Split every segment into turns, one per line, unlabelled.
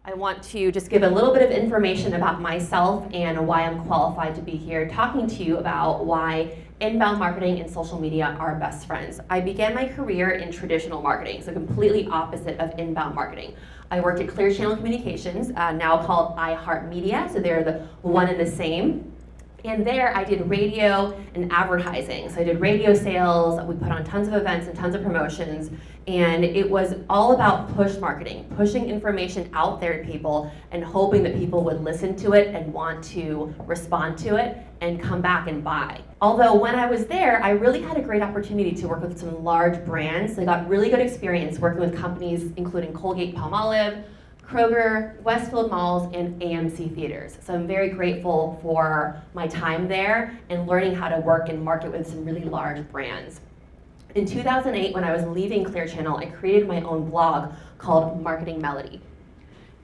I want to just give a little bit of information about myself and why I'm qualified to be here talking to you about why inbound marketing and social media are best friends. I began my career in traditional marketing, so completely opposite of inbound marketing. I worked at Clear Communications, now called iHeartMedia, so they're the one and the same. And there I did radio and advertising. So I did radio sales, we put on tons of events and tons of promotions, and it was all about push marketing, pushing information out there to people and hoping that people would listen to it and want to respond to it and come back and buy. Although when I was there, I really had a great opportunity to work with some large brands. I got really good experience working with companies including Colgate-Palmolive, Kroger, Westfield Malls, and AMC Theaters. So I'm very grateful for my time there and learning how to work and market with some really large brands. In 2008, when I was leaving Clear Channel, I created my own blog called Marketing Melodie.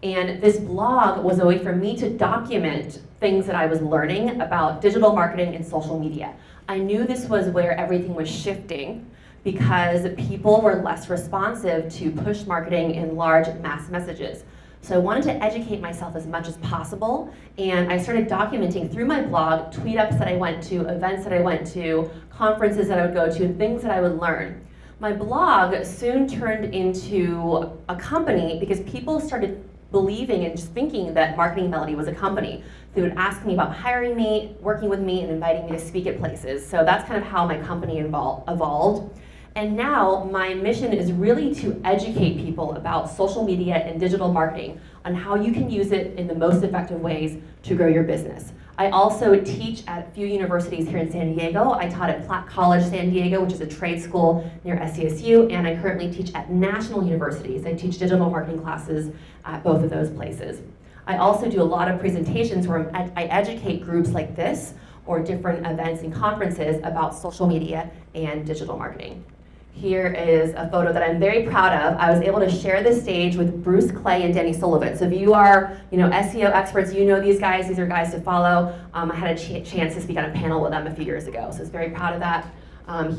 And this blog was a way for me to document things that I was learning about digital marketing and social media. I knew this was where everything was shifting because people were less responsive to push marketing and large mass messages. So I wanted to educate myself as much as possible, and I started documenting through my blog tweet-ups that I went to, events that I went to, conferences that I would go to, and things that I would learn. My blog soon turned into a company because people started believing and just thinking that Marketing Melodie was a company. They would ask me about hiring me, working with me, and inviting me to speak at places. So that's kind of how my company evolved. And now my mission is really to educate people about social media and digital marketing on how you can use it in the most effective ways to grow your business. I also teach at a few universities here in San Diego. I taught at Platt College San Diego, which is a trade school near SDSU, and I currently teach at national universities. I teach digital marketing classes at both of those places. I also do a lot of presentations where I educate groups like this or different events and conferences about social media and digital marketing. Here is a photo that I'm very proud of. I was able to share the stage with Bruce Clay and Danny Sullivan. So if you are, SEO experts, you know these guys. These are guys to follow. I had a chance to speak on a panel with them a few years ago, so I was very proud of that.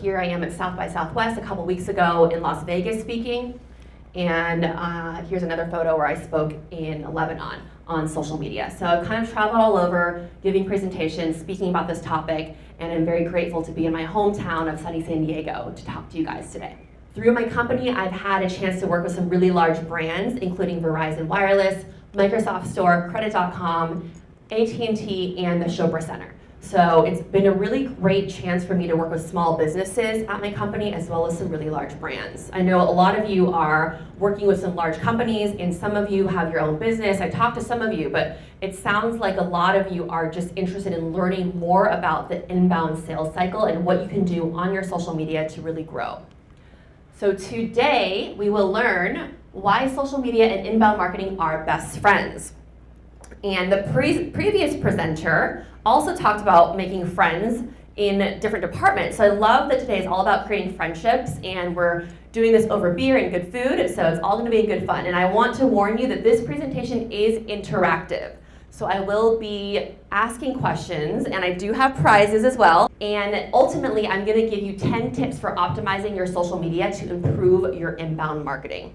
Here I am at South by Southwest a couple weeks ago in Las Vegas speaking. And here's another photo where I spoke in Lebanon on social media. So I've kind of traveled all over, giving presentations, speaking about this topic, and I'm very grateful to be in my hometown of sunny San Diego to talk to you guys today. Through my company, I've had a chance to work with some really large brands, including Verizon Wireless, Microsoft Store, Credit.com, AT&T, and the Chopra Center. So it's been a really great chance for me to work with small businesses at my company as well as some really large brands. I know a lot of you are working with some large companies and some of you have your own business. I talked to some of you, but it sounds like a lot of you are just interested in learning more about the inbound sales cycle and what you can do on your social media to really grow. So today we will learn why social media and inbound marketing are best friends. And the previous presenter also talked about making friends in different departments. So I love that today is all about creating friendships, and we're doing this over beer and good food, so it's all going to be good fun. And I want to warn you that this presentation is interactive. So I will be asking questions, and I do have prizes as well. And ultimately, I'm going to give you 10 tips for optimizing your social media to improve your inbound marketing.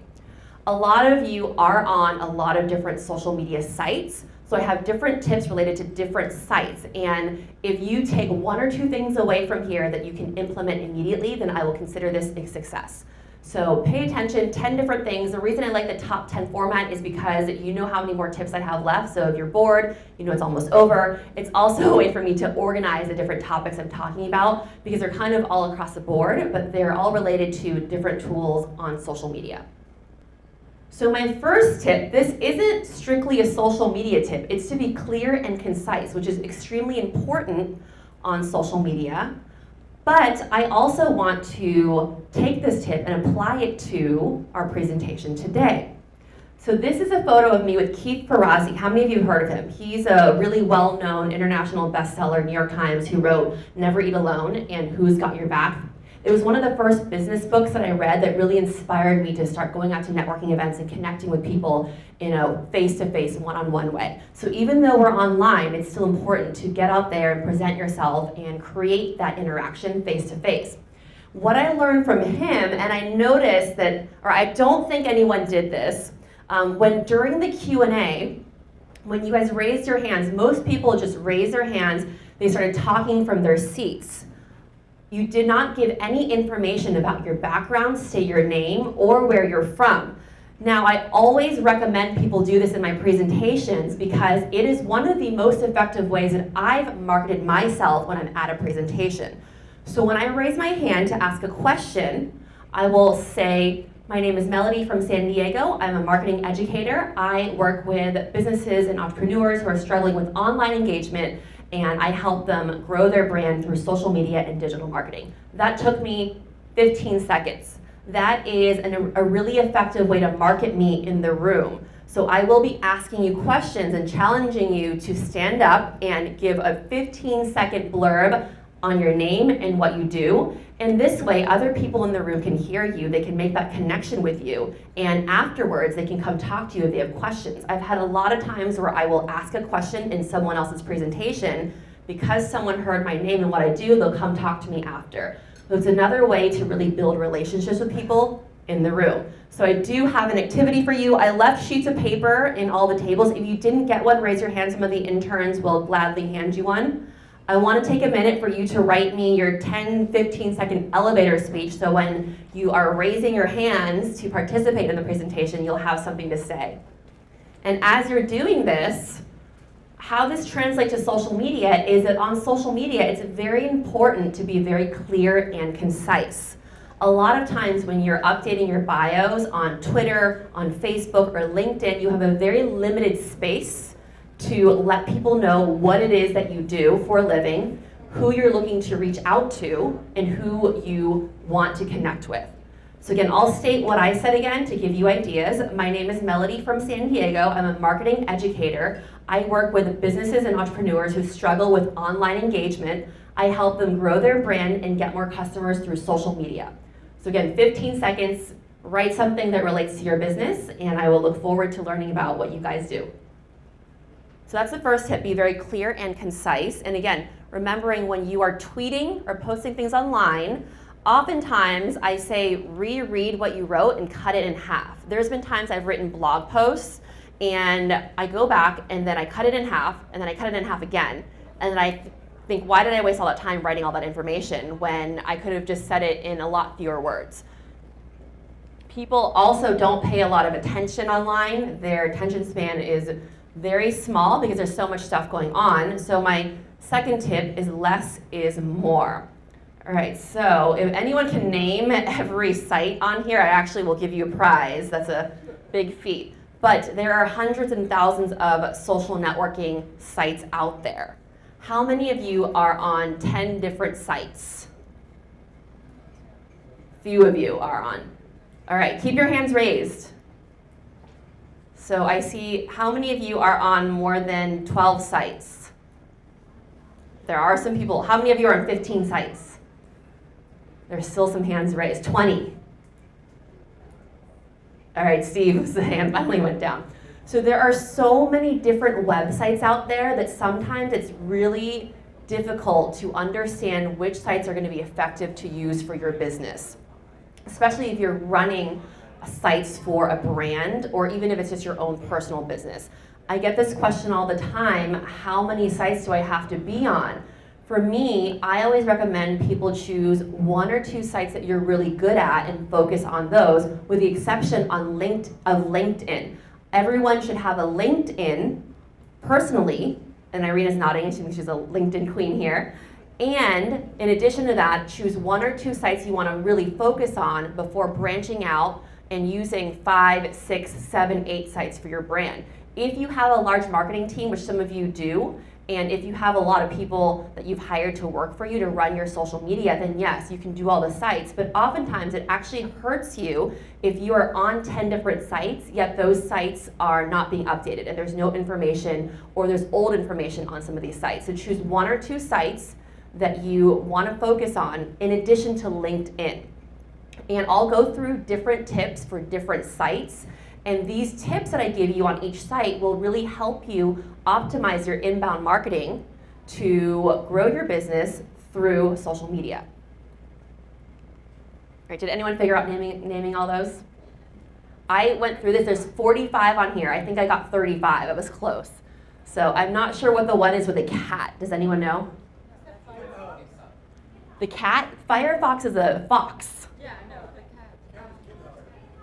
A lot of you are on a lot of different social media sites. So I have different tips related to different sites, and if you take one or two things away from here that you can implement immediately, then I will consider this a success. So pay attention, 10 different things. The reason I like the top 10 format is because you know how many more tips I have left, so if you're bored, you know it's almost over. It's also a way for me to organize the different topics I'm talking about because they're kind of all across the board, but they're all related to different tools on social media. So my first tip, this isn't strictly a social media tip. It's to be clear and concise, which is extremely important on social media. But I also want to take this tip and apply it to our presentation today. So this is a photo of me with Keith Ferrazzi. How many of you have heard of him? He's a really well-known international bestseller, New York Times, who wrote Never Eat Alone and Who's Got Your Back. It was one of the first business books that I read that really inspired me to start going out to networking events and connecting with people in a face-to-face, one-on-one way. So even though we're online, it's still important to get out there and present yourself and create that interaction face-to-face. What I learned from him, and I noticed that, or I don't think anyone did this, When during the Q&A, when you guys raised your hands, most people just raised their hands, they started talking from their seats. You did not give any information about your background, say your name, or where you're from. Now, I always recommend people do this in my presentations because it is one of the most effective ways that I've marketed myself when I'm at a presentation. So when I raise my hand to ask a question, I will say, my name is Melody from San Diego. I'm a marketing educator. I work with businesses and entrepreneurs who are struggling with online engagement, and I help them grow their brand through social media and digital marketing. That took me 15 seconds. That is a really effective way to market me in the room. So I will be asking you questions and challenging you to stand up and give a 15-second blurb on your name and what you do. And this way, other people in the room can hear you, they can make that connection with you, and afterwards they can come talk to you if they have questions. I've had a lot of times where I will ask a question in someone else's presentation. Because someone heard my name and what I do, they'll come talk to me after. So it's another way to really build relationships with people in the room. So I do have an activity for you. I left sheets of paper in all the tables. If you didn't get one, raise your hand. Some of the interns will gladly hand you one. I want to take a minute for you to write me your 10, 15-second elevator speech, so when you are raising your hands to participate in the presentation, you'll have something to say. And as you're doing this, how this translates to social media is that on social media, it's very important to be very clear and concise. A lot of times when you're updating your bios on Twitter, on Facebook, or LinkedIn, you have a very limited space to let people know what it is that you do for a living, who you're looking to reach out to, and who you want to connect with. So again, I'll state what I said again to give you ideas. My name is Melody from San Diego. I'm a marketing educator. I work with businesses and entrepreneurs who struggle with online engagement. I help them grow their brand and get more customers through social media. So again, 15 seconds, write something that relates to your business, and I will look forward to learning about what you guys do. So that's the first tip, be very clear and concise. And again, remembering when you are tweeting or posting things online, oftentimes I say reread what you wrote and cut it in half. There's been times I've written blog posts and I go back and then I cut it in half and then I cut it in half again. And then I think, why did I waste all that time writing all that information when I could have just said it in a lot fewer words? People also don't pay a lot of attention online. Their attention span is very small because there's so much stuff going on. So my second tip is less is more. All right, so if anyone can name every site on here, I actually will give you a prize. That's a big feat. But there are hundreds and thousands of social networking sites out there. How many of you are on 10 different sites? Few of you are on. All right, keep your hands raised. So I see, how many of you are on more than 12 sites? There are some people. How many of you are on 15 sites? There's still some hands raised. 20. All right, Steve's hand finally went down. So there are so many different websites out there that sometimes it's really difficult to understand which sites are going to be effective to use for your business, especially if you're running sites for a brand, or even if it's just your own personal business. I get this question all the time, how many sites do I have to be on? For me, I always recommend people choose 1 or 2 sites that you're really good at and focus on those, with the exception of LinkedIn. Everyone should have a LinkedIn personally, and Irina's nodding, she thinks she's a LinkedIn queen here. And in addition to that, choose 1 or 2 sites you want to really focus on before branching out and using 5, 6, 7, 8 sites for your brand. If you have a large marketing team, which some of you do, and if you have a lot of people that you've hired to work for you to run your social media, then yes, you can do all the sites. But oftentimes it actually hurts you if you are on 10 different sites, yet those sites are not being updated and there's no information, or there's old information on some of these sites. So choose 1 or 2 sites that you want to focus on in addition to LinkedIn. And I'll go through different tips for different sites. And these tips that I give you on each site will really help you optimize your inbound marketing to grow your business through social media. All right, did anyone figure out naming all those? I went through this. There's 45 on here. I think I got 35. It was close. So I'm not sure what the one is with the cat. Does anyone know? The cat? Firefox is a fox.
Yeah, no, the cat.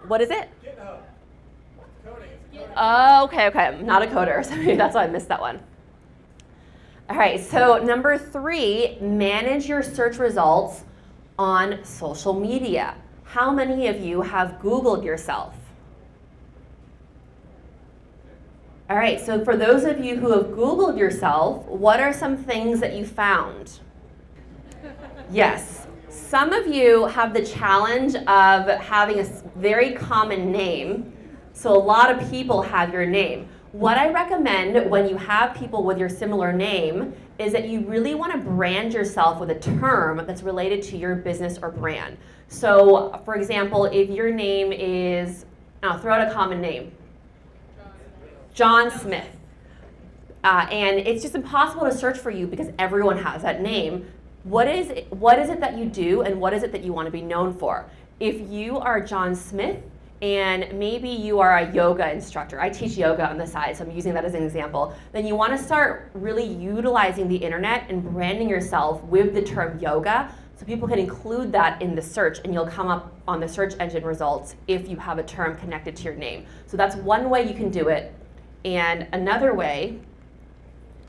What is it? Oh, okay. I'm not a coder, so maybe that's why I missed that one. All right, so number 3, manage your search results on social media. How many of you have Googled yourself? All right, so for those of you who have Googled yourself, what are some things that you found? Yes, some of you have the challenge of having a very common name, so a lot of people have your name. What I recommend when you have people with your similar name is that you really want to brand yourself with a term that's related to your business or brand. So, for example, if your name is, throw out a common name. John Smith. And it's just impossible to search for you because everyone has that name. What is it that you do, and what is it that you want to be known for? If you are John Smith, and maybe you are a yoga instructor. I teach yoga on the side, so I'm using that as an example. Then you want to start really utilizing the internet and branding yourself with the term yoga so people can include that in the search, and you'll come up on the search engine results if you have a term connected to your name. So that's one way you can do it. And another way,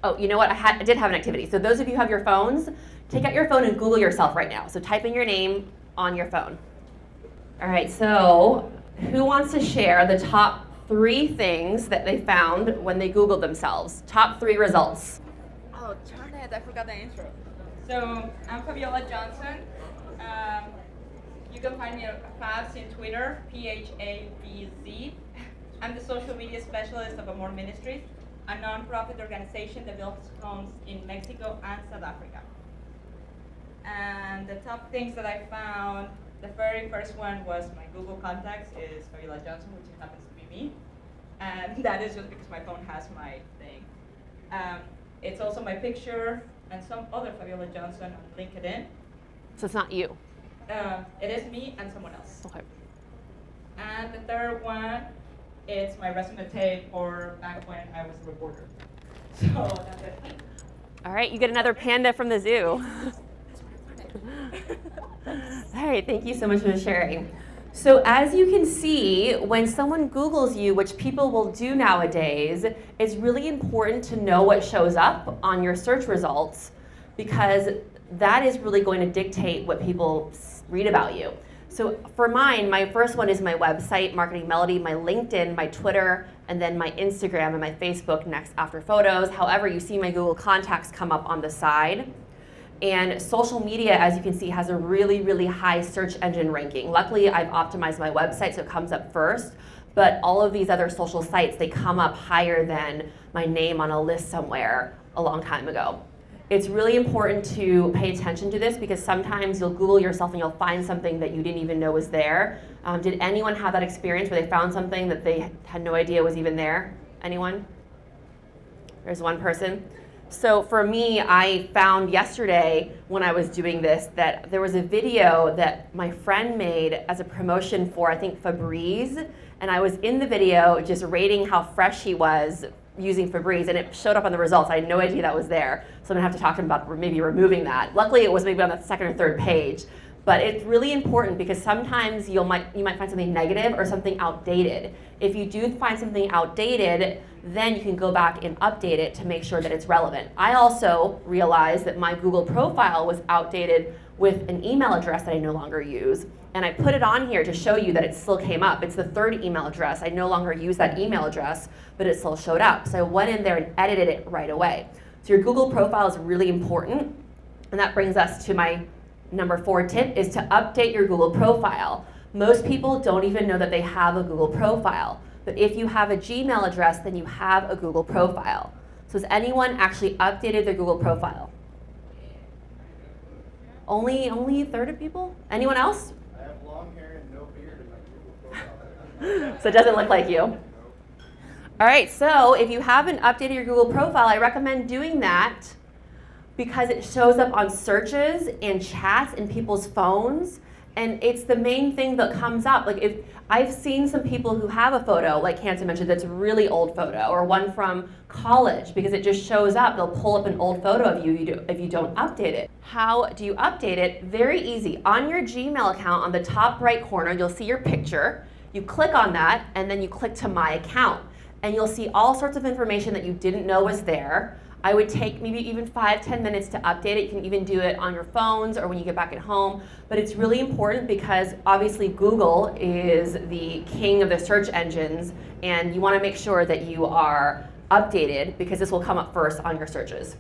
oh, you know what? I did have an activity. So those of you who have your phones, take out your phone and Google yourself right now. So type in your name on your phone. All right, so who wants to share the top 3 things that they found when they Googled themselves? Top 3 results.
Oh, darn it, I forgot the intro. So, I'm Fabiola Johnson. You can find me at Fabs in Twitter, PHABZ. I'm the social media specialist of Amor Ministries, a non-profit organization that builds homes in Mexico and South Africa. And the top things that I found, the very first one was my Google contacts is Fabiola Johnson, which happens to be me. And that is just because my phone has my thing. It's also my picture and some other Fabiola Johnson on LinkedIn.
So it's not you?
It is me and someone else.
Okay.
And the third one, it's my resume tape for back when I was a reporter. So that's it.
All right, you get another panda from the zoo. All right, thank you so much for sharing. So as you can see, when someone Googles you, which people will do nowadays, it's really important to know what shows up on your search results because that is really going to dictate what people read about you. So for mine, my first one is my website, Marketing Melodie, my LinkedIn, my Twitter, and then my Instagram and my Facebook next after photos. However, you see my Google contacts come up on the side. And social media, as you can see, has a really, really high search engine ranking. Luckily, I've optimized my website so it comes up first, but all of these other social sites, they come up higher than my name on a list somewhere a long time ago. It's really important to pay attention to this because sometimes you'll Google yourself and you'll find something that you didn't even know was there. Did anyone have that experience where they found something that they had no idea was even there? Anyone? There's one person. So for me, I found yesterday when I was doing this that there was a video that my friend made as a promotion for, I think, Febreze. And I was in the video just rating how fresh he was using Febreze, and it showed up on the results. I had no idea that was there. So I'm gonna have to talk to him about maybe removing that. Luckily, it was maybe on the second or third page. But it's really important because sometimes you might find something negative or something outdated. If you do find something outdated, then you can go back and update it to make sure that it's relevant. I also realized that my Google profile was outdated with an email address that I no longer use. And I put it on here to show you that it still came up. It's the 3rd email address. I no longer use that email address, but it still showed up. So I went in there and edited it right away. So your Google profile is really important. And that brings us to my number 4 tip is to update your Google profile. Most people don't even know that they have a Google profile. But if you have a Gmail address, then you have a Google profile. So has anyone actually updated their Google profile? Only a third of people? Anyone else?
I have long hair and no beard in my Google profile.
So it doesn't look like you. All right, so if you haven't updated your Google profile, I recommend doing that because it shows up on searches and chats in people's phones. And it's the main thing that comes up. Like, if I've seen some people who have a photo, like Hanson mentioned, that's a really old photo, or one from college, because it just shows up. They'll pull up an old photo of you if you don't update it. How do you update it? Very easy. On your Gmail account, on the top right corner, you'll see your picture. You click on that, and then you click to My Account. And you'll see all sorts of information that you didn't know was there. I would take maybe even 5-10 minutes to update it. You can even do it on your phones or when you get back at home. But it's really important because obviously Google is the king of the search engines, and you want to make sure that you are updated because this will come up first on your searches.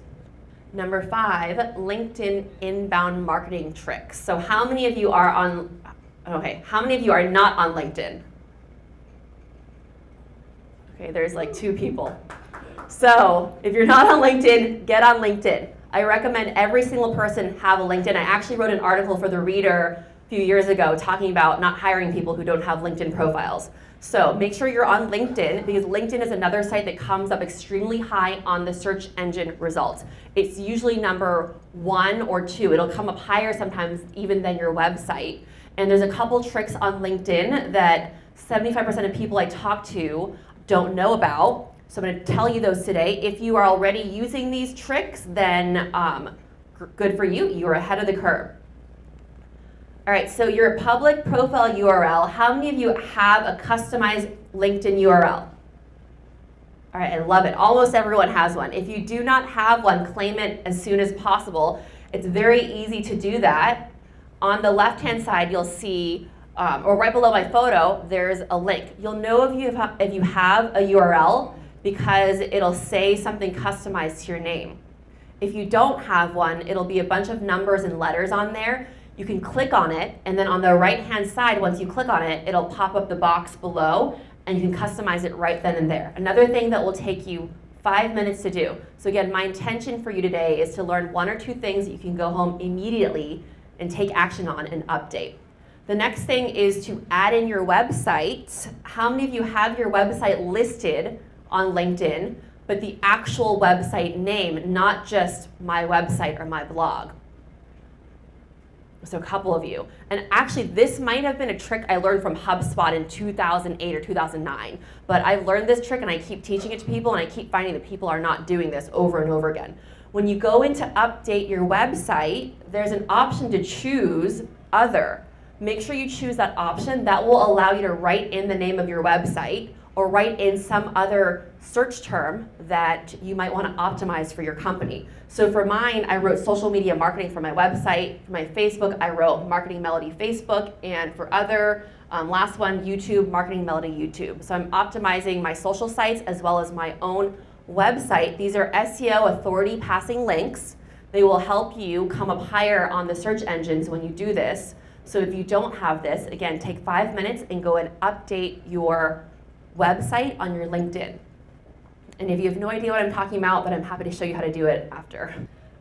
Number 5, LinkedIn inbound marketing tricks. So how many of you are how many of you are not on LinkedIn? Okay, there's like 2 people. So if you're not on LinkedIn, get on LinkedIn. I recommend every single person have a LinkedIn. I actually wrote an article for The Reader a few years ago talking about not hiring people who don't have LinkedIn profiles. So make sure you're on LinkedIn, because LinkedIn is another site that comes up extremely high on the search engine results. It's usually number 1 or 2. It'll come up higher sometimes even than your website. And there's a couple tricks on LinkedIn that 75% of people I talk to don't know about. So I'm going to tell you those today. If you are already using these tricks, then good for you. You are ahead of the curve. All right, so your public profile URL, how many of you have a customized LinkedIn URL? All right, I love it. Almost everyone has one. If you do not have one, claim it as soon as possible. It's very easy to do that. On the left-hand side, you'll see, or right below my photo, there's a link. You'll know if you have a URL because it'll say something customized to your name. If you don't have one, it'll be a bunch of numbers and letters on there. You can click on it, and then on the right-hand side, once you click on it, it'll pop up the box below, and you can customize it right then and there. Another thing that will take you 5 minutes to do. So again, my intention for you today is to learn 1 or 2 things that you can go home immediately and take action on and update. The next thing is to add in your website. How many of you have your website listed on LinkedIn, but the actual website name, not just my website or my blog? So a couple of you. And actually, this might have been a trick I learned from Hubspot in 2008 or 2009. But I learned this trick and I keep teaching it to people, and I keep finding that people are not doing this over and over again. When you go in to update your website, there's an option to choose Other. Make sure you choose that option. That will allow you to write in the name of your website or write in some other search term that you might want to optimize for your company. So for mine, I wrote social media marketing for my website. For my Facebook, I wrote Marketing Melodie Facebook, and for other, last one, YouTube, Marketing Melodie YouTube. So I'm optimizing my social sites as well as my own website. These are SEO authority passing links. They will help you come up higher on the search engines when you do this. So if you don't have this, again, take 5 minutes and go and update your website on your LinkedIn. And if you have no idea what I'm talking about, then I'm happy to show you how to do it after.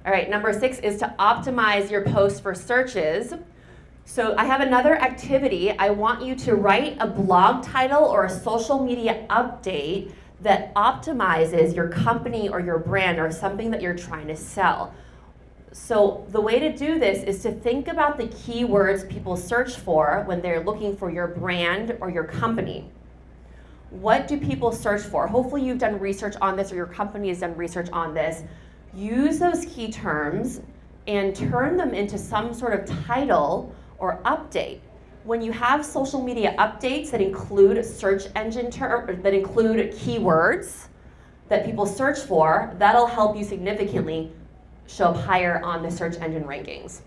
All right, number 6 is to optimize your posts for searches. So I have another activity. I want you to write a blog title or a social media update that optimizes your company or your brand or something that you're trying to sell. So the way to do this is to think about the keywords people search for when they're looking for your brand or your company. What do people search for? Hopefully you've done research on this, or your company has done research on this. Use those key terms and turn them into some sort of title or update. When you have social media updates that include search engine that include keywords that people search for, that'll help you significantly show up higher on the search engine rankings.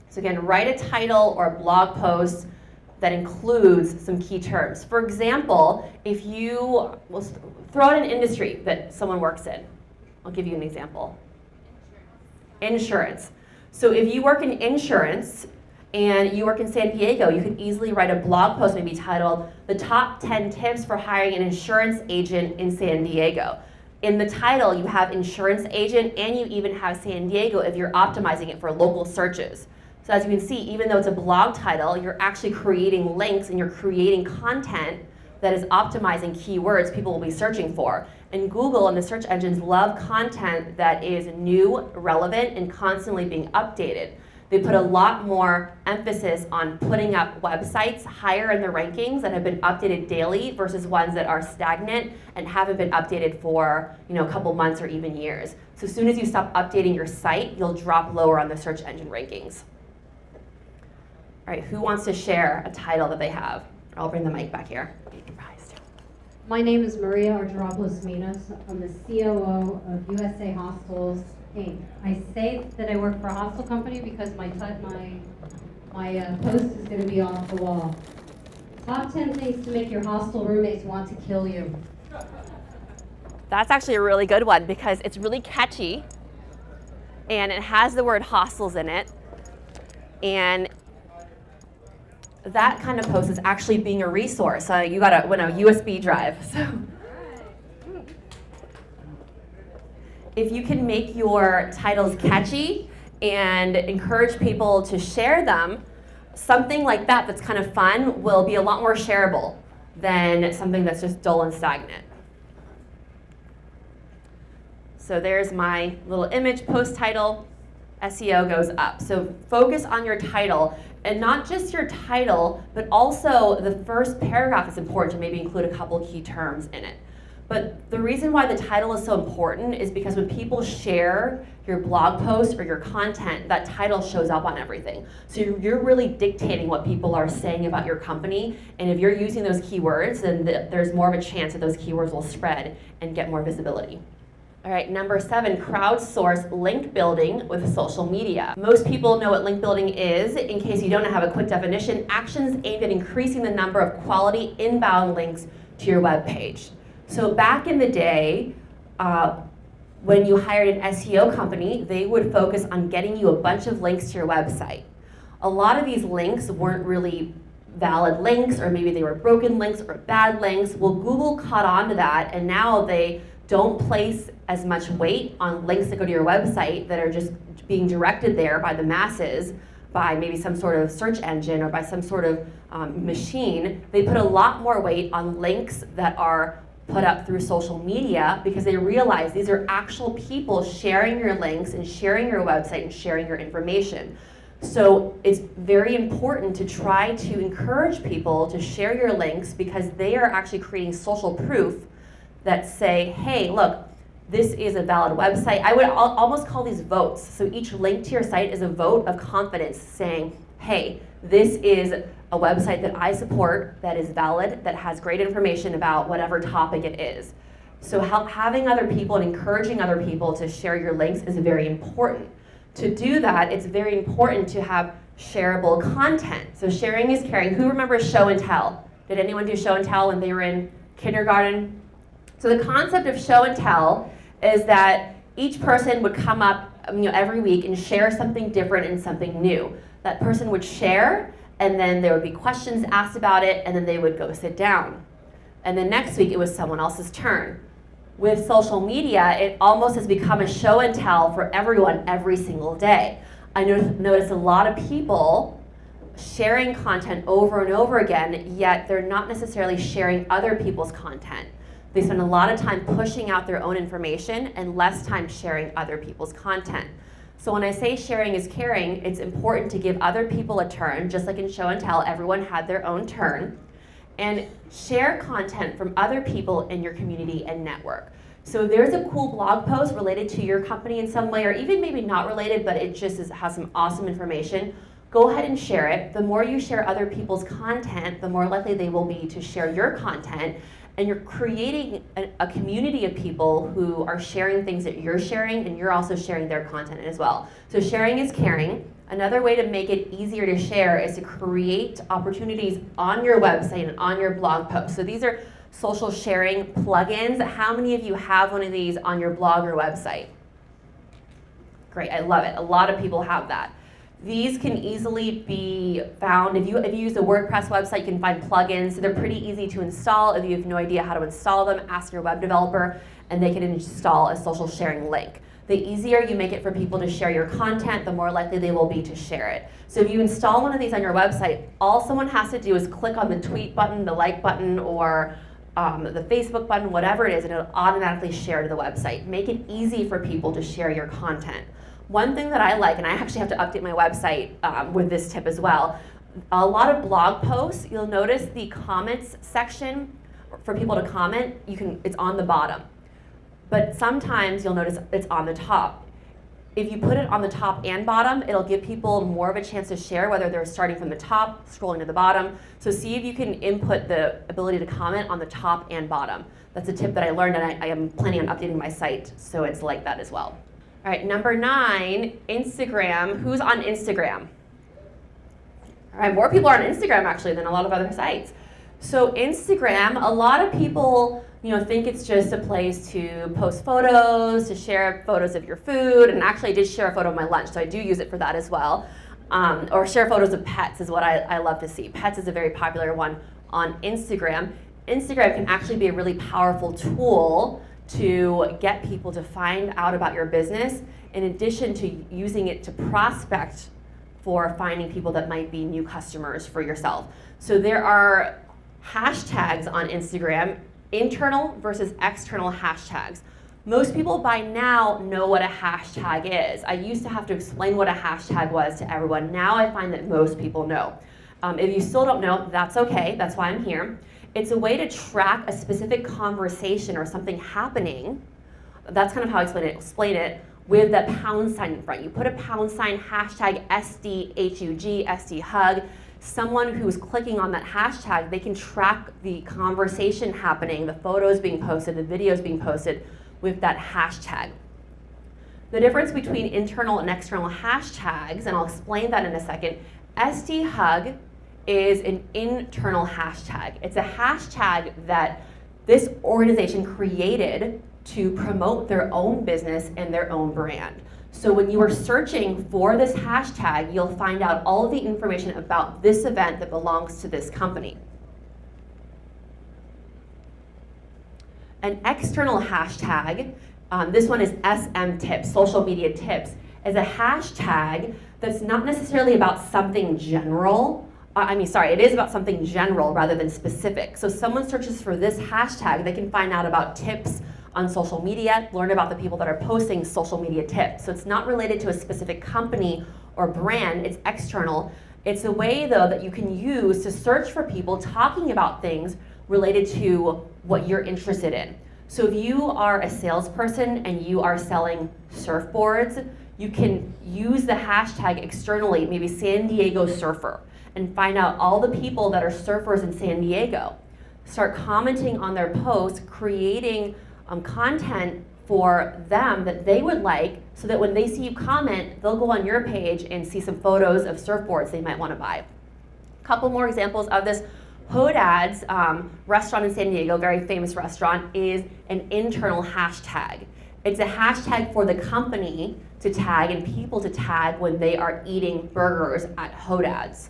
So again, write a title or a blog post that includes some key terms. For example, if you throw out an industry that someone works in. I'll give you an example. Insurance. So if you work in insurance and you work in San Diego, you could easily write a blog post maybe titled, "The Top 10 Tips for Hiring an Insurance Agent in San Diego." In the title, you have insurance agent, and you even have San Diego if you're optimizing it for local searches. So as you can see, even though it's a blog title, you're actually creating links and you're creating content that is optimizing keywords people will be searching for. And Google and the search engines love content that is new, relevant, and constantly being updated. They put a lot more emphasis on putting up websites higher in the rankings that have been updated daily versus ones that are stagnant and haven't been updated for a couple months or even years. So as soon as you stop updating your site, you'll drop lower on the search engine rankings. All right, who wants to share a title that they have? I'll bring the mic back here.
My name is Maria Argyropoulos-Minos. I'm the COO of USA Hostels, Inc. I say that I work for a hostel company because my post is going to be off the wall. Top 10 things to make your hostel roommates want to kill you.
That's actually a really good one because it's really catchy and it has the word hostels in it. And that kind of post is actually being a resource. You got a USB drive. So if you can make your titles catchy and encourage people to share them, something like that that's kind of fun will be a lot more shareable than something that's just dull and stagnant. So there's my little image post title. SEO goes up. So focus on your title, and not just your title, but also the first paragraph is important to maybe include a couple key terms in it. But the reason why the title is so important is because when people share your blog post or your content, that title shows up on everything. So you're really dictating what people are saying about your company, and if you're using those keywords, then there's more of a chance that those keywords will spread and get more visibility. All right, number 7, crowdsource link building with social media. Most people know what link building is. In case you don't have a quick definition, actions aimed at increasing the number of quality inbound links to your web page. So back in the day, when you hired an SEO company, they would focus on getting you a bunch of links to your website. A lot of these links weren't really valid links, or maybe they were broken links or bad links. Well, Google caught on to that, and now they don't place as much weight on links that go to your website that are just being directed there by the masses, by maybe some sort of search engine or by some sort of machine. They put a lot more weight on links that are put up through social media because they realize these are actual people sharing your links and sharing your website and sharing your information. So it's very important to try to encourage people to share your links because they are actually creating social proof that say, hey, look, this is a valid website. I would almost call these votes. So each link to your site is a vote of confidence saying, hey, this is a website that I support, that is valid, that has great information about whatever topic it is. So having other people and encouraging other people to share your links is very important. To do that, it's very important to have shareable content. So sharing is caring. Who remembers show and tell? Did anyone do show and tell when they were in kindergarten? So the concept of show and tell is that each person would come up every week and share something different and something new. That person would share, and then there would be questions asked about it, and then they would go sit down. And then next week it was someone else's turn. With social media, it almost has become a show and tell for everyone every single day. I notice a lot of people sharing content over and over again, yet they're not necessarily sharing other people's content. They spend a lot of time pushing out their own information and less time sharing other people's content. So when I say sharing is caring, it's important to give other people a turn, just like in show and tell, everyone had their own turn, and share content from other people in your community and network. So if there's a cool blog post related to your company in some way, or even maybe not related, but it just has some awesome information, go ahead and share it. The more you share other people's content, the more likely they will be to share your content. And you're creating a community of people who are sharing things that you're sharing, and you're also sharing their content as well. So sharing is caring. Another way to make it easier to share is to create opportunities on your website and on your blog post. So these are social sharing plugins. How many of you have one of these on your blog or website? Great, I love it. A lot of people have that. These can easily be found. If you use a WordPress website, you can find plugins. They're pretty easy to install. If you have no idea how to install them, ask your web developer, and they can install a social sharing link. The easier you make it for people to share your content, the more likely they will be to share it. So if you install one of these on your website, all someone has to do is click on the tweet button, the like button, or the Facebook button, whatever it is, and it'll automatically share to the website. Make it easy for people to share your content. One thing that I like, and I actually have to update my website with this tip as well, a lot of blog posts, you'll notice the comments section for people to comment, it's on the bottom. But sometimes you'll notice it's on the top. If you put it on the top and bottom, it'll give people more of a chance to share, whether they're starting from the top, scrolling to the bottom. So see if you can input the ability to comment on the top and bottom. That's a tip that I learned, and I am planning on updating my site so it's like that as well. All right, number 9, Instagram. Who's on Instagram? All right, more people are on Instagram actually than a lot of other sites. So Instagram, a lot of people think it's just a place to post photos, to share photos of your food, and actually I did share a photo of my lunch, so I do use it for that as well. Or share photos of pets is what I love to see. Pets is a very popular one on Instagram. Instagram can actually be a really powerful tool to get people to find out about your business, in addition to using it to prospect for finding people that might be new customers for yourself. So there are hashtags on Instagram, internal versus external hashtags. Most people by now know what a hashtag is. I used to have to explain what a hashtag was to everyone. Now I find that most people know. If you still don't know, that's okay. That's why I'm here. It's a way to track a specific conversation or something happening. That's kind of how I explain it with that pound sign in front. You put a pound sign, hashtag SDHUG, SDHUG. Someone who's clicking on that hashtag, they can track the conversation happening, the photos being posted, the videos being posted with that hashtag. The difference between internal and external hashtags, and I'll explain that in a second, SDHUG is an internal hashtag. It's a hashtag that this organization created to promote their own business and their own brand. So when you are searching for this hashtag, you'll find out all of the information about this event that belongs to this company. An external hashtag, this one is SM Tips, social media tips, is a hashtag that's not necessarily about something general. It is about something general rather than specific. So someone searches for this hashtag, they can find out about tips on social media, learn about the people that are posting social media tips. So it's not related to a specific company or brand, it's external. It's a way though that you can use to search for people talking about things related to what you're interested in. So if you are a salesperson and you are selling surfboards, you can use the hashtag externally, maybe San Diego surfer, and find out all the people that are surfers in San Diego. Start commenting on their posts, creating content for them that they would like, so that when they see you comment, they'll go on your page and see some photos of surfboards they might want to buy. A couple more examples of this. Hodad's restaurant in San Diego, very famous restaurant, is an internal hashtag. It's a hashtag for the company to tag and people to tag when they are eating burgers at Hodad's.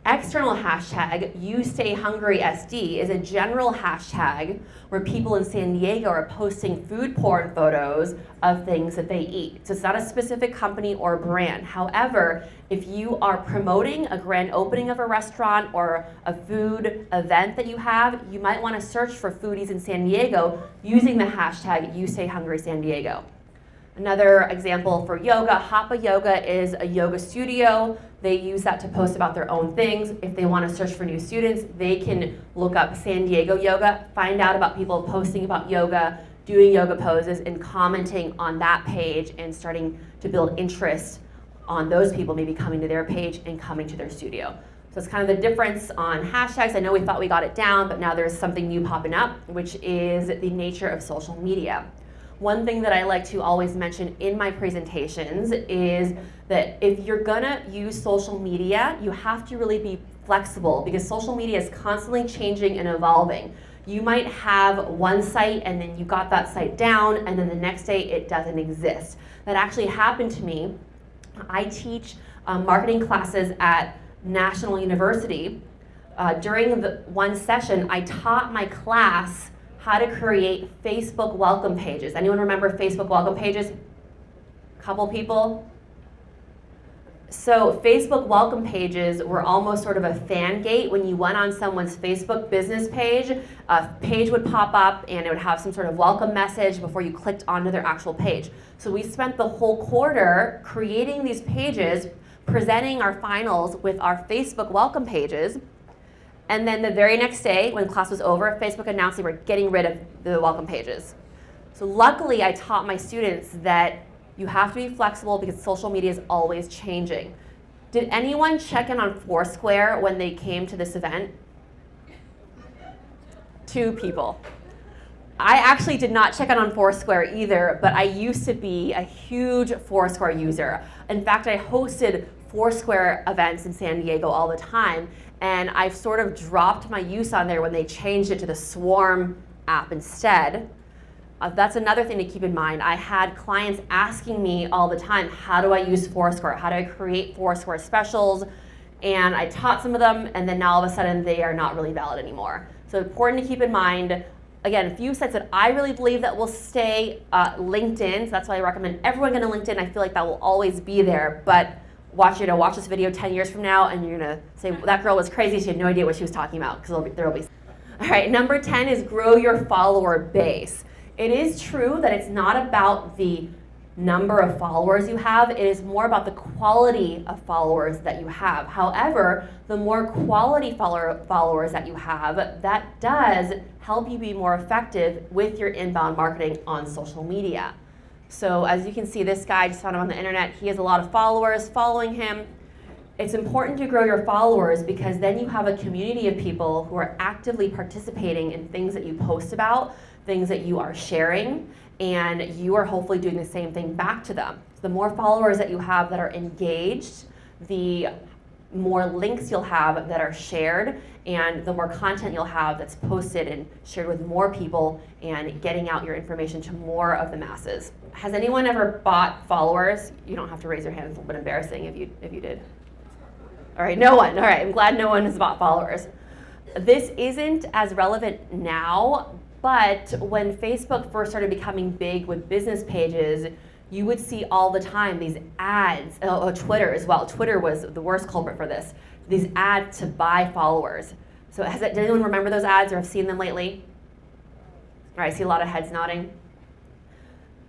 External hashtag, You Stay Hungry SD, is a general hashtag where people in San Diego are posting food porn photos of things that they eat. So it's not a specific company or brand. However, if you are promoting a grand opening of a restaurant or a food event that you have, you might want to search for foodies in San Diego using the hashtag You Stay Hungry San Diego. Another example for yoga, Hapa Yoga is a yoga studio. They use that to post about their own things. If they want to search for new students, they can look up San Diego Yoga, find out about people posting about yoga, doing yoga poses, and commenting on that page and starting to build interest on those people maybe coming to their page and coming to their studio. So it's kind of the difference on hashtags. I know we thought we got it down, but now there's something new popping up, which is the nature of social media. One thing that I like to always mention in my presentations is that if you're gonna use social media, you have to really be flexible, because social media is constantly changing and evolving. You might have one site and then you got that site down and then the next day it doesn't exist. That actually happened to me. I teach marketing classes at National University. During one session, I taught my class how to create Facebook welcome pages. Anyone remember Facebook welcome pages? Couple people? So Facebook welcome pages were almost sort of a fan gate. When you went on someone's Facebook business page, a page would pop up and it would have some sort of welcome message before you clicked onto their actual page. So we spent the whole quarter creating these pages, presenting our finals with our Facebook welcome pages. And then the very next day, when class was over, Facebook announced they were getting rid of the welcome pages. So luckily, I taught my students that you have to be flexible because social media is always changing. Did anyone check in on Foursquare when they came to this event? 2 people. I actually did not check in on Foursquare either, but I used to be a huge Foursquare user. In fact, I hosted Foursquare events in San Diego all the time, and I've sort of dropped my use on there when they changed it to the Swarm app instead. That's another thing to keep in mind. I had clients asking me all the time, how do I use Foursquare? How do I create Foursquare specials? And I taught some of them, and then now all of a sudden they are not really valid anymore. So important to keep in mind. Again, a few sites that I really believe that will stay, LinkedIn. So that's why I recommend everyone go to LinkedIn. I feel like that will always be there. But watch this video 10 years from now, and you're gonna say, well, that girl was crazy. She had no idea what she was talking about, because there will be. All right, number 10 is grow your follower base. It is true that it's not about the number of followers you have, it is more about the quality of followers that you have. However, the more quality followers that you have, that does help you be more effective with your inbound marketing on social media. So as you can see, this guy, just found him on the internet, he has a lot of followers following him. It's important to grow your followers because then you have a community of people who are actively participating in things that you post about, things that you are sharing, and you are hopefully doing the same thing back to them. So the more followers that you have that are engaged, the more links you'll have that are shared, and the more content you'll have that's posted and shared with more people and getting out your information to more of the masses. Has anyone ever bought followers? You don't have to raise your hand, it's a little bit embarrassing if you did. All right, no one. All right, I'm glad no one has bought followers. This isn't as relevant now, but when Facebook first started becoming big with business pages, you would see all the time these ads, Twitter as well. Twitter was the worst culprit for this. These ads to buy followers. So does anyone remember those ads or have seen them lately? All right, I see a lot of heads nodding.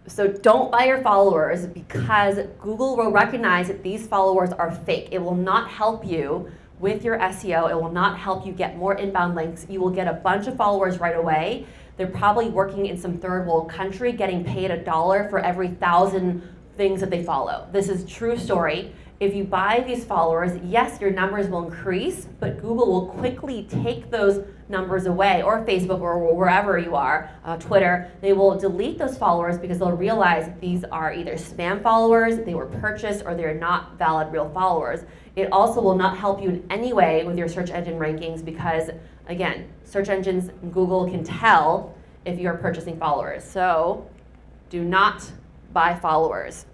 So don't buy your followers because Google will recognize that these followers are fake. It will not help you with your SEO. It will not help you get more inbound links. You will get a bunch of followers right away. They're probably working in some third world country getting paid $1 for every 1,000 things that they follow. This is true story. If you buy these followers, yes, your numbers will increase, but Google will quickly take those numbers away, or Facebook, or wherever you are, Twitter. They will delete those followers because they'll realize these are either spam followers, they were purchased, or they're not valid real followers. It also will not help you in any way with your search engine rankings because, again, search engines, Google can tell if you're purchasing followers. So do not buy followers.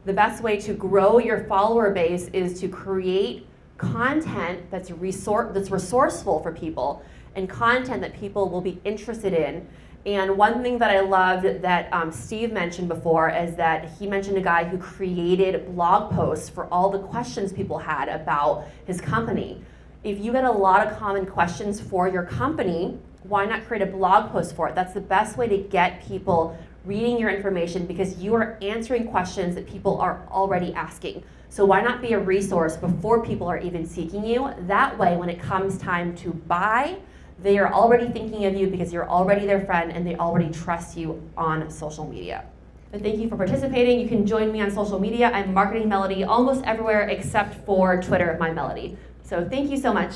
The best way to grow your follower base is to create content that's resourceful for people and content that people will be interested in. And one thing that I loved that Steve mentioned before is that he mentioned a guy who created blog posts for all the questions people had about his company. If you get a lot of common questions for your company, why not create a blog post for it? That's the best way to get people reading your information because you are answering questions that people are already asking. So why not be a resource before people are even seeking you? That way, when it comes time to buy, they are already thinking of you because you're already their friend and they already trust you on social media. And thank you for participating. You can join me on social media. I'm Marketing Melodie almost everywhere except for Twitter, my Melody. So thank you so much.